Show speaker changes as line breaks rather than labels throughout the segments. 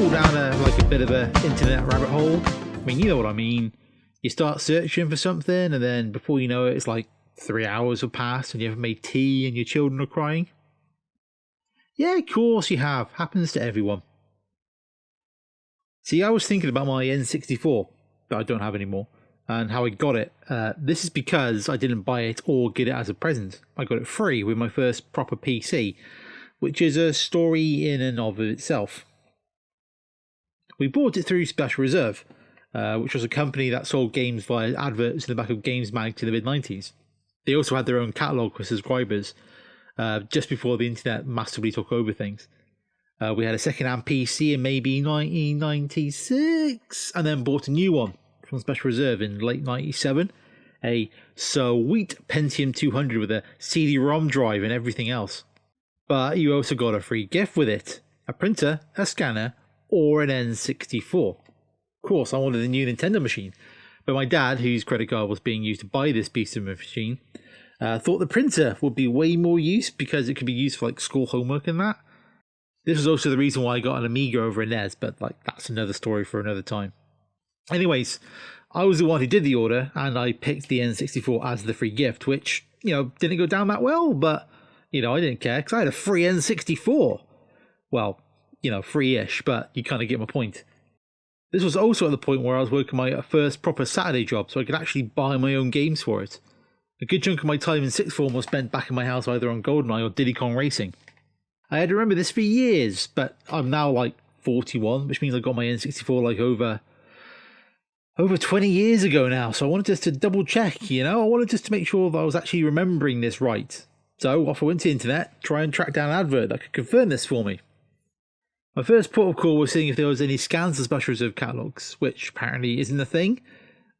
fall down a bit of a internet rabbit hole? I mean, you know what I mean. You start searching for something, and then before you know it, it's like 3 hours have passed and you haven't made tea and your children are crying. Yeah, of course you have. Happens to everyone. See, I was thinking about my N64 that I don't have anymore and how I got it. This is because I didn't buy it or get it as a present. I got it free with my first proper PC, which is a story in and of itself. We bought it through Special Reserve, which was a company that sold games via adverts in the back of Games Mag in the mid-90s. They also had their own catalogue for subscribers, just before the internet massively took over things. We had a second-hand PC in maybe 1996, and then bought a new one from Special Reserve in late 97. A sweet Pentium 200 with a CD-ROM drive and everything else. But you also got a free gift with it. A printer, a scanner, or an N64. Of course, I wanted a new Nintendo machine, but my dad, whose credit card was being used to buy this piece of machine, thought the printer would be way more use because it could be used for like school homework and that. This was also the reason why I got an Amiga over a NES, but that's another story for another time. Anyways, I was the one who did the order, and I picked the N64 as the free gift, which, didn't go down that well, but, I didn't care, because I had a free N64. Well, free-ish, but you kind of get my point. This was also at the point where I was working my first proper Saturday job, so I could actually buy my own games for it. A good chunk of my time in sixth form was spent back in my house either on GoldenEye or Diddy Kong Racing. I had to remember this for years, but I'm now 41, which means I got my N64 over 20 years ago now, so I wanted just to double check, I wanted just to make sure that I was actually remembering this right. So off I went to the internet, try and track down an advert that could confirm this for me. My first port of call was seeing if there was any scans of Special Reserve catalogues, which apparently isn't a thing.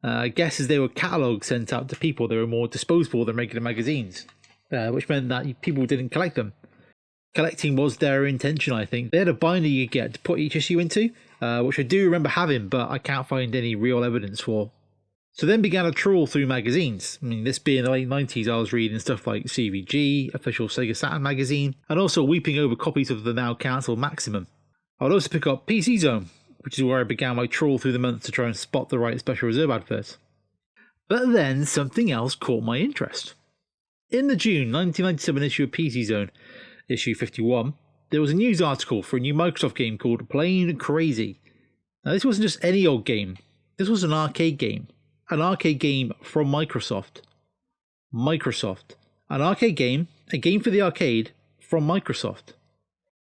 I guess as they were catalogues sent out to people, they were more disposable than regular magazines, which meant that people didn't collect them. Collecting was their intention, I think. They had a binder you get to put each issue into, which I do remember having, but I can't find any real evidence for. So then began a trawl through magazines. I mean, this being the late 90s, I was reading stuff like CVG, Official Sega Saturn magazine, and also weeping over copies of the now cancelled Maximum. I would also pick up PC Zone, which is where I began my trawl through the months to try and spot the right Special Reserve advert. But then something else caught my interest. In the June 1997 issue of PC Zone, issue 51, there was a news article for a new Microsoft game called Plain Crazy. Now, this wasn't just any old game. This was an arcade game. An arcade game from Microsoft. An arcade game, a game for the arcade, from Microsoft.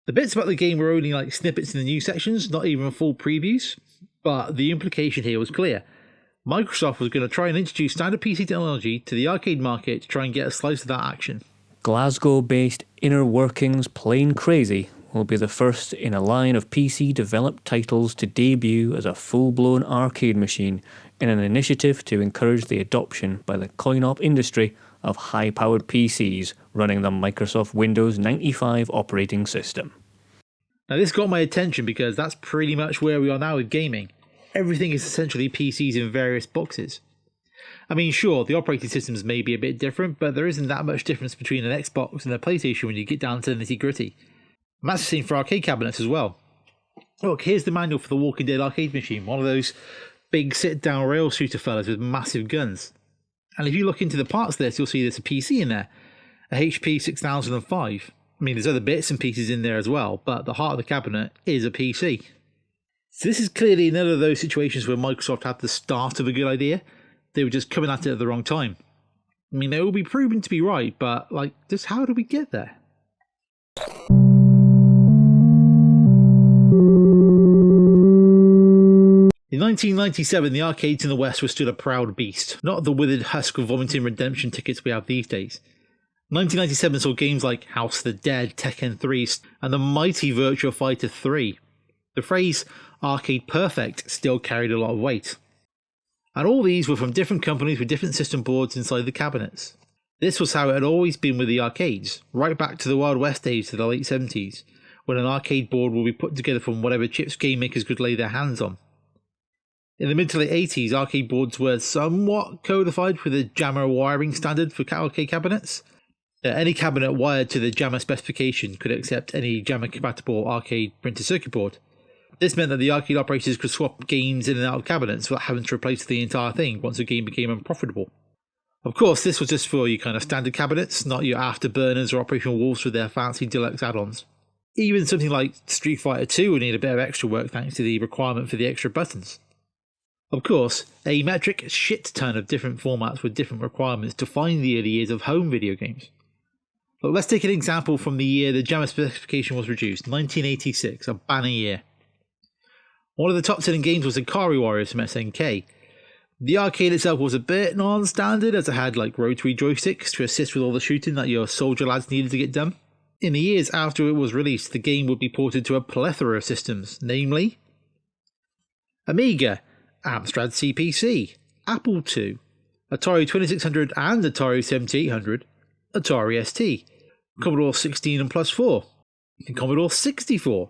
The bits about the game were only snippets in the news sections, not even full previews, but the implication here was clear. Microsoft was going to try and introduce standard PC technology to the arcade market to try and get a slice of that action.
Glasgow-based Inner Workings Plain Crazy will be the first in a line of PC-developed titles to debut as a full-blown arcade machine in an initiative to encourage the adoption by the coin-op industry of high-powered PCs running the Microsoft Windows 95 operating system.
Now this got my attention because that's pretty much where we are now with gaming. Everything is essentially PCs in various boxes. I mean, sure, the operating systems may be a bit different, but there isn't that much difference between an Xbox and a PlayStation when you get down to the nitty-gritty. And that's the same for arcade cabinets as well. Look, here's the manual for the Walking Dead arcade machine, one of those big sit-down rail shooter fellas with massive guns. And if you look into the parts list, you'll see there's a PC in there, a HP 6005. I mean, there's other bits and pieces in there as well, but the heart of the cabinet is a PC. So this is clearly another of those situations where Microsoft had the start of a good idea. They were just coming at it at the wrong time. I mean, they will be proven to be right, but, just how do we get there? In 1997, the arcades in the West were still a proud beast, not the withered husk of vomiting redemption tickets we have these days. 1997 saw games like House of the Dead, Tekken 3, and the mighty Virtua Fighter 3. The phrase arcade perfect still carried a lot of weight. And all these were from different companies with different system boards inside the cabinets. This was how it had always been with the arcades, right back to the Wild West days to the late 70s, when an arcade board would be put together from whatever chips game makers could lay their hands on. In the mid to late 80s, arcade boards were somewhat codified with a JAMMA wiring standard for arcade cabinets. Any cabinet wired to the JAMMA specification could accept any JAMMA-compatible arcade printed circuit board. This meant that the arcade operators could swap games in and out of cabinets without having to replace the entire thing once a game became unprofitable. Of course, this was just for your kind of standard cabinets, not your afterburners or operational wolves with their fancy deluxe add-ons. Even something like Street Fighter 2 would need a bit of extra work thanks to the requirement for the extra buttons. Of course, a metric shit ton of different formats with different requirements defined the early years of home video games. But let's take an example from the year the JAMA specification was reduced, 1986, a banner year. One of the top selling games was Ikari Warriors from SNK. The arcade itself was a bit non-standard as it had like rotary joysticks to assist with all the shooting that your soldier lads needed to get done. In the years after it was released, the game would be ported to a plethora of systems, namely Amiga, Amstrad CPC, Apple II, Atari 2600 and Atari 7800, Atari ST, Commodore 16 and Plus 4, Commodore 64,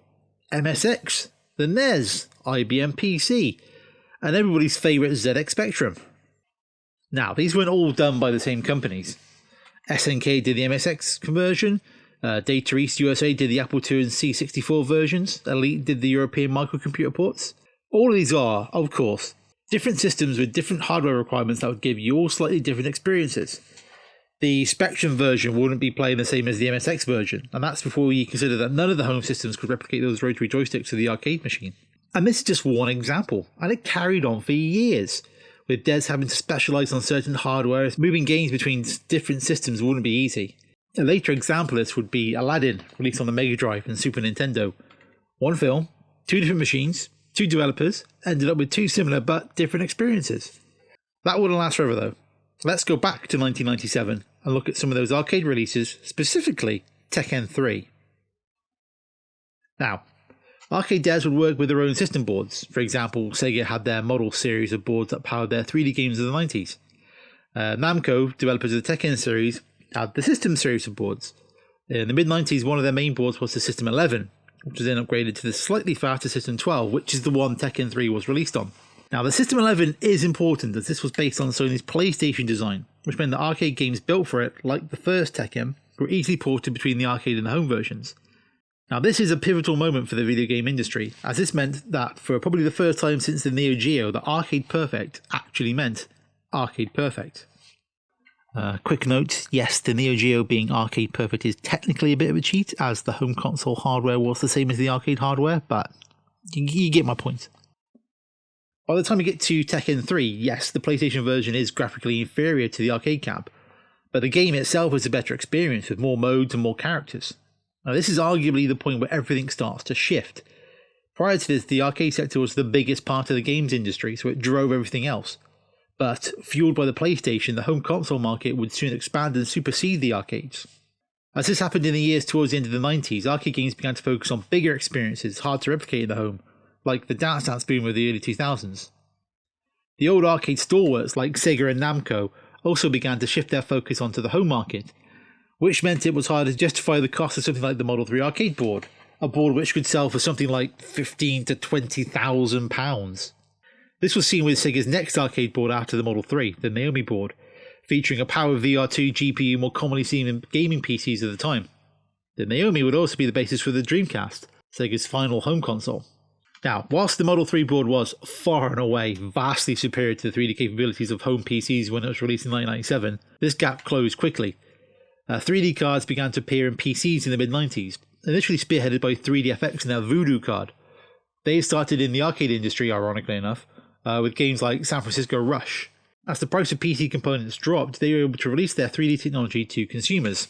MSX, the NES, IBM PC, and everybody's favourite ZX Spectrum. Now, these weren't all done by the same companies. SNK did the MSX conversion, Data East USA did the Apple II and C64 versions, Elite did the European microcomputer ports. All of these are, of course, different systems with different hardware requirements that would give you all slightly different experiences. The Spectrum version wouldn't be playing the same as the MSX version, and that's before you consider that none of the home systems could replicate those rotary joysticks of the arcade machine. And this is just one example, and it carried on for years, with devs having to specialise on certain hardware. Moving games between different systems wouldn't be easy. A later example of this would be Aladdin, released on the Mega Drive and Super Nintendo. One film, two different machines, two developers, ended up with two similar but different experiences. That wouldn't last forever though. Let's go back to 1997 and look at some of those arcade releases, specifically Tekken 3. Now, arcade devs would work with their own system boards. For example, Sega had their model series of boards that powered their 3D games of the 90s. Namco, developers of the Tekken series, had the System series of boards. In the mid-90s, one of their main boards was the System 11, which was then upgraded to the slightly faster System 12, which is the one Tekken 3 was released on. Now, the System 11 is important as this was based on Sony's PlayStation design, which meant that arcade games built for it, like the first Tekken, were easily ported between the arcade and the home versions. Now, this is a pivotal moment for the video game industry, as this meant that for probably the first time since the Neo Geo, that Arcade Perfect actually meant Arcade Perfect. Quick note, yes, the Neo Geo being Arcade Perfect is technically a bit of a cheat, as the home console hardware was the same as the arcade hardware, but you get my point. By the time you get to Tekken 3, yes, the PlayStation version is graphically inferior to the arcade cab, but the game itself is a better experience with more modes and more characters. Now, this is arguably the point where everything starts to shift. Prior to this, the arcade sector was the biggest part of the games industry, so it drove everything else. But, fueled by the PlayStation, the home console market would soon expand and supersede the arcades. As this happened in the years towards the end of the 90s, arcade games began to focus on bigger experiences hard to replicate in the home, like the Dance Dance boom of the early 2000s. The old arcade stalwarts like Sega and Namco also began to shift their focus onto the home market, which meant it was hard to justify the cost of something like the Model 3 arcade board, a board which could sell for something like £15,000 to £20,000. This was seen with Sega's next arcade board after the Model 3, the Naomi board, featuring a Power VR2 GPU more commonly seen in gaming PCs at the time. The Naomi would also be the basis for the Dreamcast, Sega's final home console. Now, whilst the Model 3 board was far and away vastly superior to the 3D capabilities of home PCs when it was released in 1997, this gap closed quickly. 3D cards began to appear in PCs in the mid-90s, initially spearheaded by 3DFX and their Voodoo card. They started in the arcade industry, ironically enough, with games like San Francisco Rush. As the price of PC components dropped, they were able to release their 3D technology to consumers.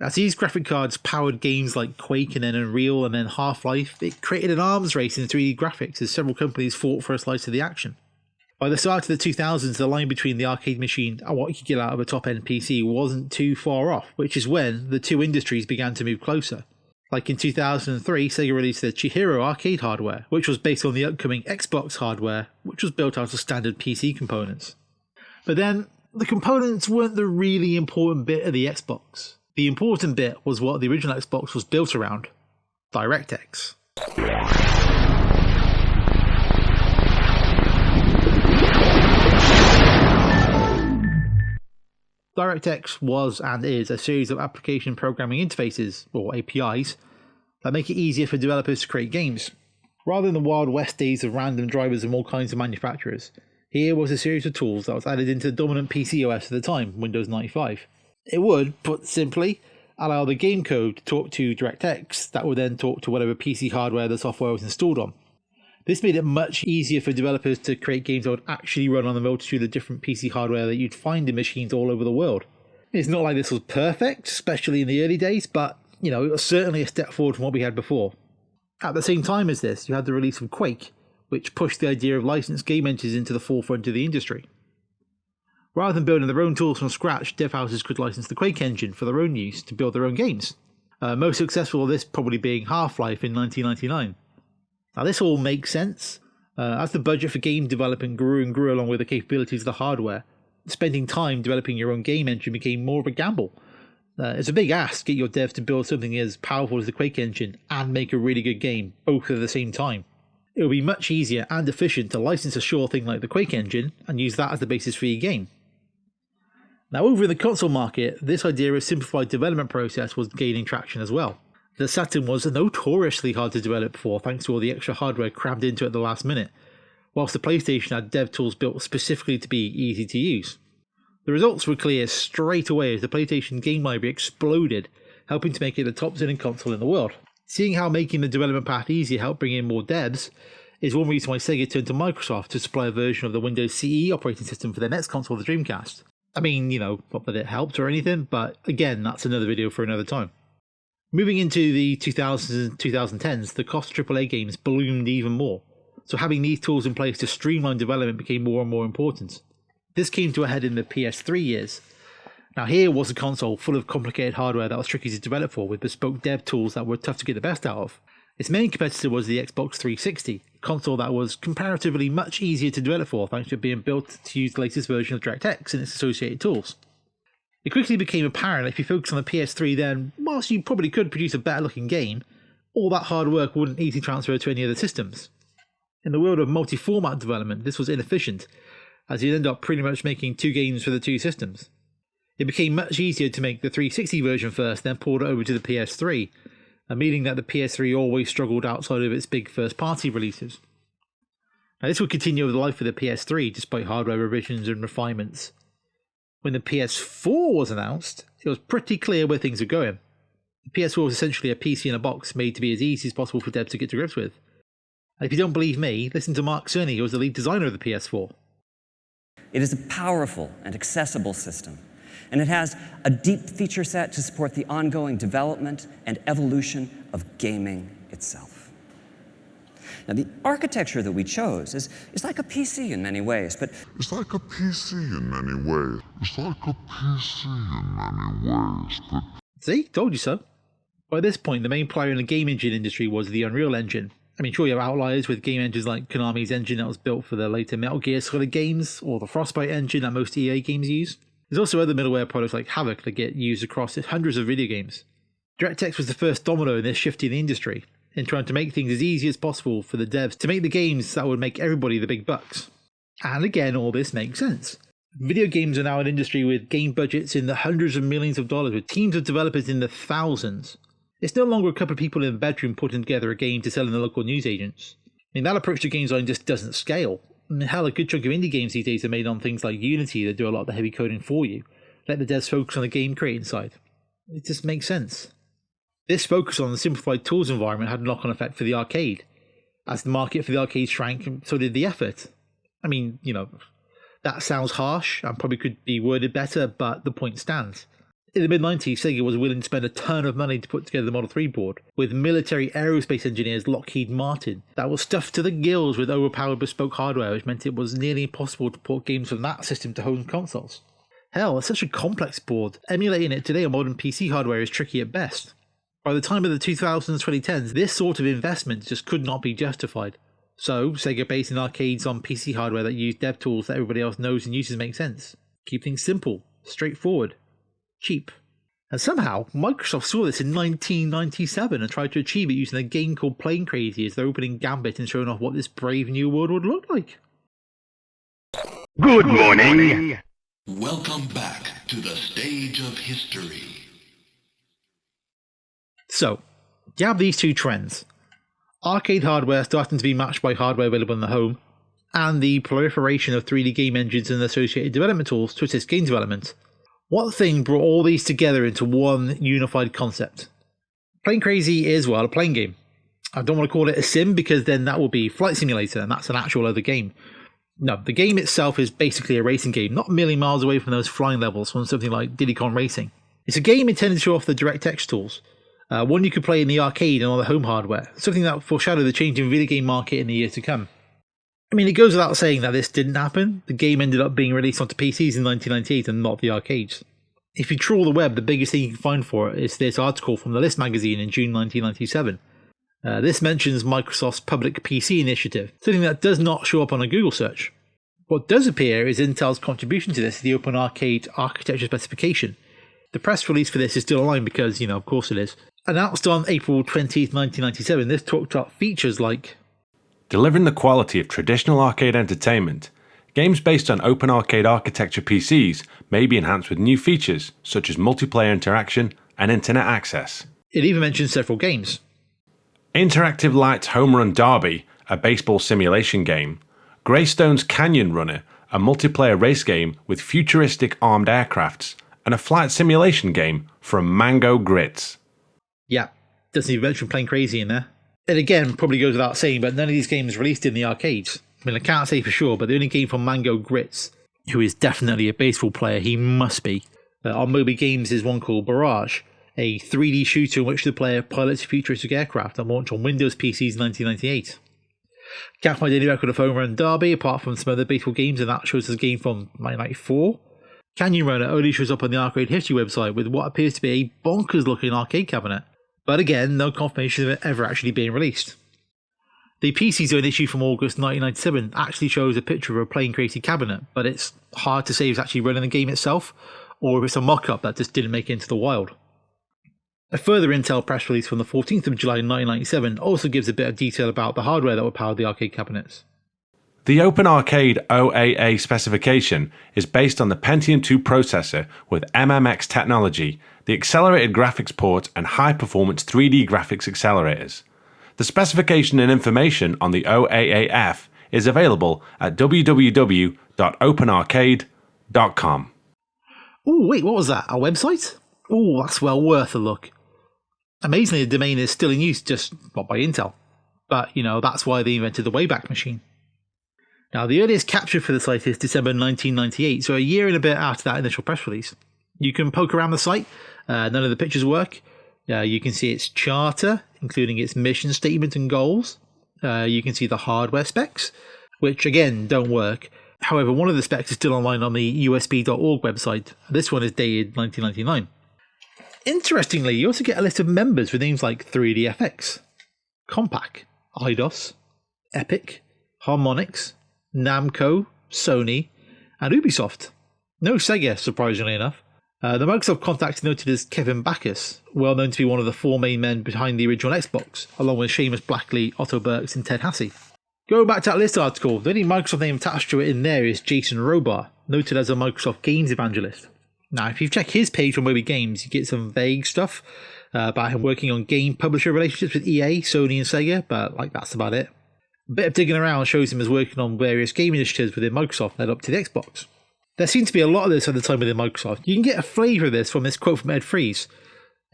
As these graphic cards powered games like Quake and then Unreal and then Half-Life, it created an arms race in 3D graphics as several companies fought for a slice of the action. By the start of the 2000s, the line between the arcade machine and what you could get out of a top-end PC wasn't too far off, which is when the two industries began to move closer. Like in 2003, Sega released their Chihiro arcade hardware, which was based on the upcoming Xbox hardware, which was built out of standard PC components. But then, the components weren't the really important bit of the Xbox. The important bit was what the original Xbox was built around: DirectX. DirectX was and is a series of application programming interfaces, or APIs, that make it easier for developers to create games. Rather than the Wild West days of random drivers from all kinds of manufacturers, here was a series of tools that was added into the dominant PC OS at the time, Windows 95. It would, put simply, allow the game code to talk to DirectX that would then talk to whatever PC hardware the software was installed on. This made it much easier for developers to create games that would actually run on the multitude of different PC hardware that you'd find in machines all over the world. It's not like this was perfect, especially in the early days, but, it was certainly a step forward from what we had before. At the same time as this, you had the release of Quake, which pushed the idea of licensed game engines into the forefront of the industry. Rather than building their own tools from scratch, dev houses could license the Quake engine for their own use to build their own games. Most successful of this probably being Half-Life in 1999. Now this all makes sense. As the budget for game development grew and grew along with the capabilities of the hardware, spending time developing your own game engine became more of a gamble. It's a big ask to get your devs to build something as powerful as the Quake engine and make a really good game, both at the same time. It would be much easier and efficient to license a sure thing like the Quake engine and use that as the basis for your game. Now over in the console market, this idea of simplified development process was gaining traction as well. The Saturn was notoriously hard to develop for thanks to all the extra hardware crammed into it at the last minute, whilst the PlayStation had dev tools built specifically to be easy to use. The results were clear straight away as the PlayStation game library exploded, helping to make it the top-selling console in the world. Seeing how making the development path easier helped bring in more devs is one reason why Sega turned to Microsoft to supply a version of the Windows CE operating system for their next console, the Dreamcast. I mean, not that it helped or anything, but again, that's another video for another time. Moving into the 2000s and 2010s, the cost of AAA games ballooned even more, so having these tools in place to streamline development became more and more important. This came to a head in the PS3 years. Now here was a console full of complicated hardware that was tricky to develop for, with bespoke dev tools that were tough to get the best out of. Its main competitor was the Xbox 360, a console that was comparatively much easier to develop for thanks to it being built to use the latest version of DirectX and its associated tools. It quickly became apparent that if you focused on the PS3 then, whilst you probably could produce a better looking game, all that hard work wouldn't easily transfer to any other systems. In the world of multi-format development, this was inefficient, as you'd end up pretty much making two games for the two systems. It became much easier to make the 360 version first, then port it over to the PS3, meaning that the PS3 always struggled outside of its big first-party releases. Now this would continue over the life of the PS3, despite hardware revisions and refinements. When the PS4 was announced, it was pretty clear where things were going. The PS4 was essentially a PC in a box made to be as easy as possible for devs to get to grips with. And if you don't believe me, listen to Mark Cerny, who was the lead designer of the PS4.
It is a powerful and accessible system, and it has a deep feature set to support the ongoing development and evolution of gaming itself. Now, the architecture that we chose is like a PC in many ways, but
It's like a PC in many ways. It's like a PC in many ways, but
See? Told you so. By this point, the main player in the game engine industry was the Unreal Engine. I mean, sure, you have outliers with game engines like Konami's engine that was built for the later Metal Gear Solid games, or the Frostbite engine that most EA games use. There's also other middleware products like Havok that get used across hundreds of video games. DirectX was the first domino in this shift in the industry, in trying to make things as easy as possible for the devs to make the games that would make everybody the big bucks. And again, all this makes sense. Video games are now an industry with game budgets in the hundreds of millions of dollars, with teams of developers in the thousands. It's no longer a couple of people in a bedroom putting together a game to sell in the local newsagents. I mean, that approach to game design just doesn't scale. I mean, hell, a good chunk of indie games these days are made on things like Unity that do a lot of the heavy coding for you. Let the devs focus on the game creating side. It just makes sense. This focus on the simplified tools environment had a knock-on effect for the arcade. As the market for the arcade shrank, so did the effort. I mean, that sounds harsh and probably could be worded better, but the point stands. In the mid-90s, Sega was willing to spend a ton of money to put together the Model 3 board, with military aerospace engineers Lockheed Martin that was stuffed to the gills with overpowered bespoke hardware, which meant it was nearly impossible to port games from that system to home consoles. Hell, it's such a complex board, emulating it today on modern PC hardware is tricky at best. By the time of the 2000s and 2010s, this sort of investment just could not be justified. So, Sega basing arcades on PC hardware that use dev tools that everybody else knows and uses make sense. Keep things simple, straightforward, cheap. And somehow, Microsoft saw this in 1997 and tried to achieve it using a game called Plane Crazy as their opening gambit and showing off what this brave new world would look like.
Good morning. Welcome back to the stage of history.
So, you have these two trends. arcade hardware starting to be matched by hardware available in the home, and the proliferation of 3D game engines and associated development tools to assist game development. What thing brought all these together into one unified concept? Plane Crazy is, well, a plane game. I don't want to call it a sim because then that will be Flight Simulator, and that's an actual other game. No, the game itself is basically a racing game, not a million miles away from those flying levels from something like Diddy Kong Racing. It's a game intended to show off the DirectX tools, one you could play in the arcade and on the home hardware, something that foreshadowed the changing video game market in the years to come. I mean, it goes without saying that this didn't happen. The game ended up being released onto PCs in 1998 and not the arcades. If you trawl the web, the biggest thing you can find for it is this article from the List magazine in June 1997. This mentions Microsoft's public PC initiative, something that does not show up on a Google search. What does appear is Intel's contribution to this, the Open Arcade architecture specification. The press release for this is still online because, of course it is. Announced on April 20th, 1997, this talked about features like
delivering the quality of traditional arcade entertainment. Games based on Open Arcade architecture PCs may be enhanced with new features such as multiplayer interaction and internet access.
It even mentions several games.
Interactive Light's Home Run Derby, a baseball simulation game. Greystone's Canyon Runner, a multiplayer race game with futuristic armed aircrafts. And a flight simulation game from Mango Grits.
Yeah, doesn't even mention Plane Crazy in there. And again, probably goes without saying, but none of these games released in the arcades. I mean, I can't say for sure, but the only game from Mango Grits, who is definitely a baseball player, he must be, on Moby Games is one called Barrage, a 3D shooter in which the player pilots a futuristic aircraft that launched on Windows PCs in 1998. Can't find any record of Home Run Derby apart from some other baseball games, and that shows us a game from 1994. Canyon Runner only shows up on the Arcade History website with what appears to be a bonkers-looking arcade cabinet. But again, no confirmation of it ever actually being released. The PC Zone issue from August 1997 actually shows a picture of a Plane Crazy cabinet, but it's hard to say if it's actually running the game itself, or if it's a mock-up that just didn't make it into the wild. A further Intel press release from the 14th of July 1997 also gives a bit of detail about the hardware that would power the arcade cabinets.
The Open Arcade OAA specification is based on the Pentium 2 processor with MMX technology, the accelerated graphics port and high-performance 3D graphics accelerators. The specification and information on the OAAF is available at www.openarcade.com.
Oh, wait, what was that? A website? Oh, that's well worth a look. Amazingly, the domain is still in use, just not by Intel. But, that's why they invented the Wayback Machine. Now, the earliest capture for the site is December 1998, so a year and a bit after that initial press release. You can poke around the site, none of the pictures work. You can see its charter, including its mission statement and goals. You can see the hardware specs, which again don't work. However, one of the specs is still online on the usb.org website. This one is dated 1999. Interestingly, you also get a list of members with names like 3DFX, Compaq, Eidos, Epic, Harmonix, Namco, Sony, and Ubisoft. No Sega, surprisingly enough. The Microsoft contact is noted as Kevin Backus, well known to be one of the four main men behind the original Xbox, along with Seamus Blackley, Otto Burks, and Ted Hasse. Going back to that list article, the only Microsoft name attached to it in there is Jason Robar, noted as a Microsoft Games evangelist. Now, if you check his page on Moby Games, you get some vague stuff about him working on game publisher relationships with EA, Sony, and Sega, but that's about it. A bit of digging around shows him as working on various game initiatives within Microsoft led up to the Xbox. There seems to be a lot of this at the time within Microsoft. You can get a flavour of this from this quote from Ed Fries.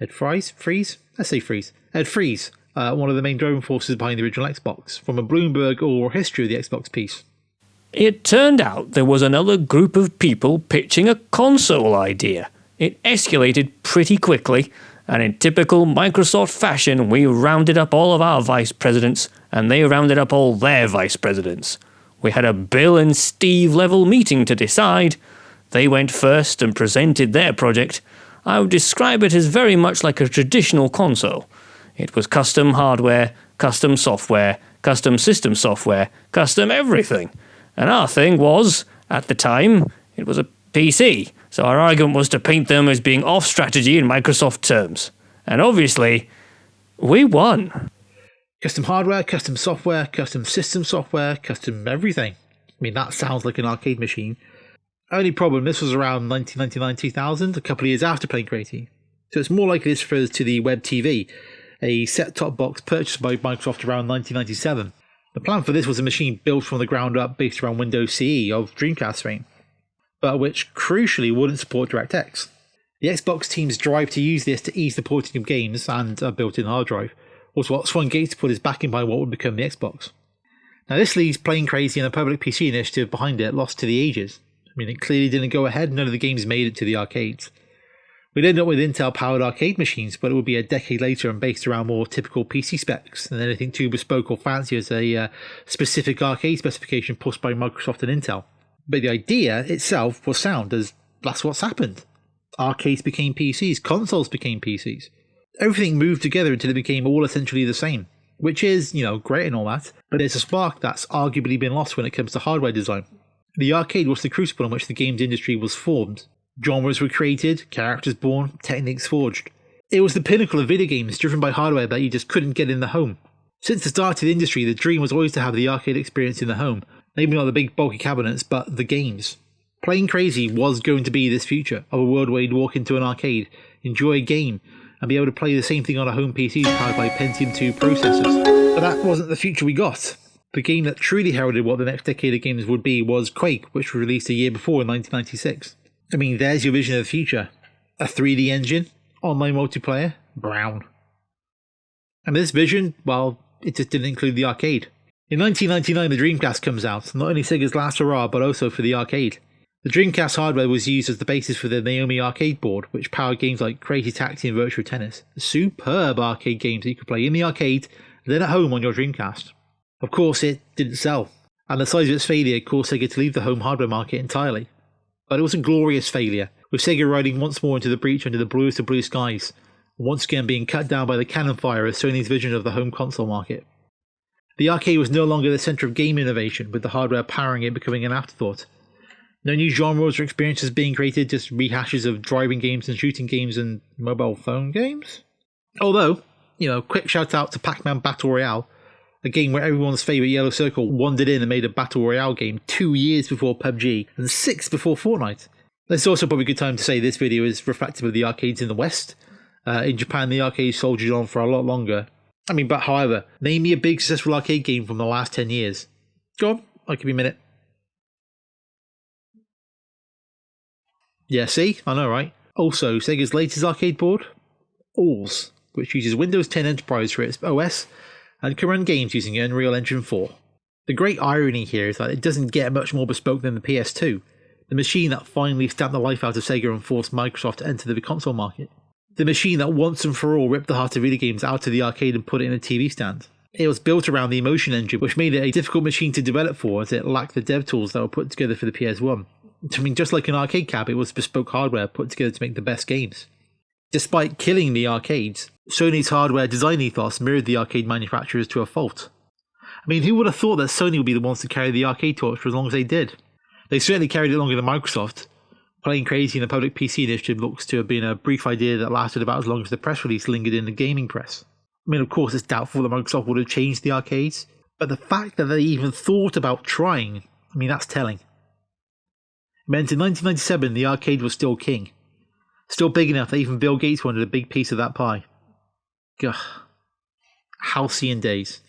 Ed Fries? Fries? Let's say Fries. Ed Fries, one of the main driving forces behind the original Xbox, from a Bloomberg or history of the Xbox piece.
It turned out there was another group of people pitching a console idea. It escalated pretty quickly, and in typical Microsoft fashion, we rounded up all of our vice presidents, and they rounded up all their vice presidents. We had a Bill and Steve level meeting to decide. They went first and presented their project. I would describe it as very much like a traditional console. It was custom hardware, custom software, custom system software, custom everything. And our thing was, at the time, it was a PC. So our argument was to paint them as being off strategy in Microsoft terms. And obviously, we won.
Custom hardware, custom software, custom system software, custom everything. I mean, that sounds like an arcade machine. Only problem, this was around 1999-2000, a couple of years after Plane Crazy. So it's more likely this refers to the Web TV, a set-top box purchased by Microsoft around 1997. The plan for this was a machine built from the ground up based around Windows CE of Dreamcast fame, but which crucially wouldn't support DirectX. The Xbox team's drive to use this to ease the porting of games and a built-in hard drive was what swung Gates to put his backing behind what would become the Xbox. Now this leaves Plain Crazy and the public PC initiative behind it lost to the ages. I mean, it clearly didn't go ahead, none of the games made it to the arcades. We'd end up with Intel-powered arcade machines, but it would be a decade later and based around more typical PC specs than anything too bespoke or fancy as a specific arcade specification pushed by Microsoft and Intel. But the idea itself was sound, as that's what's happened. Arcades became PCs, consoles became PCs. Everything moved together until it became all essentially the same, which is, great and all that, but there's a spark that's arguably been lost when it comes to hardware design. The arcade was the crucible in which the games industry was formed. Genres were created, characters born, techniques forged. It was the pinnacle of video games driven by hardware that you just couldn't get in the home. Since the start of the industry, the dream was always to have the arcade experience in the home, maybe not the big bulky cabinets, but the games. Plain Crazy was going to be this future of a world where you'd walk into an arcade, enjoy a game, and be able to play the same thing on a home PC powered by Pentium 2 processors. But that wasn't the future we got. The game that truly heralded what the next decade of games would be was Quake, which was released a year before in 1996. I mean, there's your vision of the future. A 3D engine, online multiplayer, brown. And this vision, well, it just didn't include the arcade. In 1999, the Dreamcast comes out, not only Sega's last hurrah, but also for the arcade. The Dreamcast hardware was used as the basis for the Naomi arcade board, which powered games like Crazy Taxi and Virtua Tennis. Superb arcade games that you could play in the arcade, then at home on your Dreamcast. Of course, it didn't sell, and the size of its failure caused Sega to leave the home hardware market entirely. But it was a glorious failure, with Sega riding once more into the breach under the bluest of blue skies, and once again being cut down by the cannon fire of Sony's vision of the home console market. The arcade was no longer the centre of game innovation, with the hardware powering it becoming an afterthought. No new genres or experiences being created, just rehashes of driving games and shooting games and mobile phone games. Although, quick shout out to Pac-Man Battle Royale, a game where everyone's favourite Yellow Circle wandered in and made a Battle Royale game 2 years before PUBG and 6 before Fortnite. It's also probably a good time to say this video is reflective of the arcades in the West. In Japan, the arcade soldiered on for a lot longer. But however, name me a big successful arcade game from the last 10 years. Go on, I'll give you a minute. Yeah, see? I know, right? Also, Sega's latest arcade board? Alls, which uses Windows 10 Enterprise for its OS, and can run games using Unreal Engine 4. The great irony here is that it doesn't get much more bespoke than the PS2, the machine that finally stamped the life out of Sega and forced Microsoft to enter the console market. The machine that once and for all ripped the heart of video games out of the arcade and put it in a TV stand. It was built around the Emotion Engine, which made it a difficult machine to develop for as it lacked the dev tools that were put together for the PS1. Just like an arcade cab, it was bespoke hardware put together to make the best games. Despite killing the arcades, Sony's hardware design ethos mirrored the arcade manufacturers to a fault. Who would have thought that Sony would be the ones to carry the arcade torch for as long as they did? They certainly carried it longer than Microsoft. Plain Crazy and the public PC initiative looks to have been a brief idea that lasted about as long as the press release lingered in the gaming press. Of course, it's doubtful that Microsoft would have changed the arcades, but the fact that they even thought about trying, that's telling. It meant in 1997 the arcade was still king. Still big enough that even Bill Gates wanted a big piece of that pie. Gah. Halcyon days.